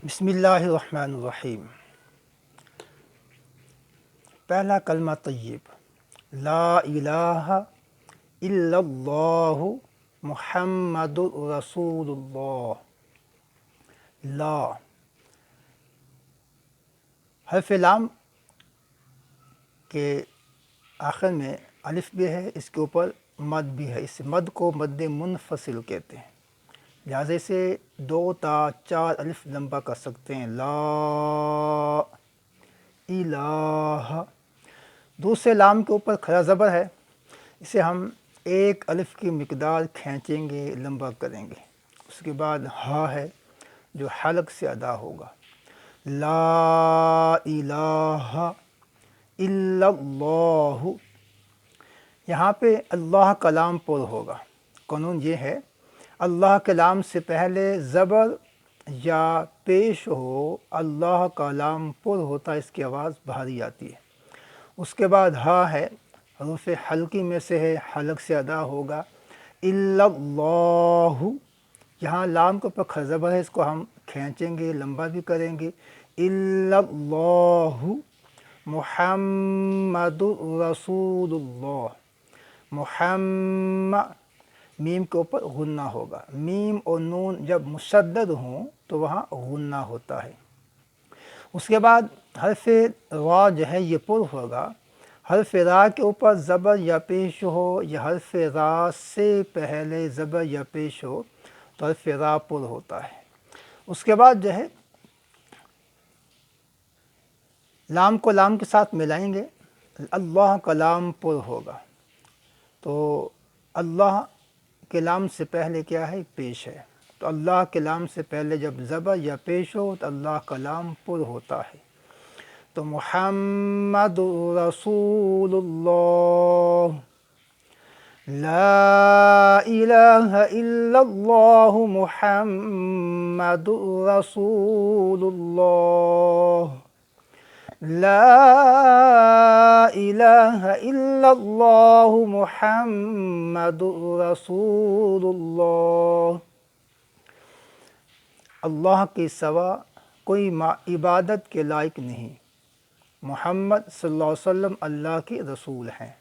بسم اللہ الرحمن الرحیم۔ پہلا کلمہ طیب، لا الہ الا اللہ محمد رسول اللہ۔ لا حرف لام کے آخر میں الف بھی ہے، اس کے اوپر مد بھی ہے، اس مد کو مد منفصل کہتے ہیں، لہٰذا اسے 2 تا 4 الف لمبا کر سکتے ہیں۔ لا الہ، دوسرے لام کے اوپر کھڑا زبر ہے، اسے ہم 1 الف کی مقدار کھینچیں گے، لمبا کریں گے۔ اس کے بعد ہا ہے جو حلق سے ادا ہوگا۔ لا الہ الا اللہ، یہاں پہ اللہ کا لام پر ہوگا۔ قانون یہ ہے، اللہ کے لام سے پہلے زبر یا پیش ہو، اللہ کا لام پر ہوتا ہے، اس کی آواز بھاری آتی ہے۔ اس کے بعد ہا ہے، حروف حلقی میں سے ہے، حلق سے ادا ہوگا۔ الا اللہ، یہاں لام کے اوپر کھڑا زبر ہے، اس کو ہم کھینچیں گے، لمبا بھی کریں گے۔ الا اللہ محمد رسول اللہ، محمد، میم کے اوپر غنہ ہوگا۔ میم اور نون جب مشدد ہوں تو وہاں غنہ ہوتا ہے۔ اس کے بعد حرف را جو ہے یہ پر ہوگا۔ حرف را کے اوپر زبر یا پیش ہو، یا حرف را سے پہلے زبر یا پیش ہو تو حرف را پر ہوتا ہے۔ اس کے بعد جو ہے لام کو لام کے ساتھ ملائیں گے، اللہ کا لام پر ہوگا، تو اللہ کے لام سے پہلے کیا ہے؟ پیش ہے، تو اللہ کے لام سے پہلے جب زبر یا پیش ہو تو اللہ کا لام پر ہوتا ہے۔ تو محمد رسول اللہ، لا الہ الا اللہ محمد رسول اللہ، لا الہ الا اللہ محمد رسول اللہ۔ اللہ کے سوا کوئی عبادت کے لائق نہیں، محمد صلی اللہ علیہ وسلم اللہ کے رسول ہیں۔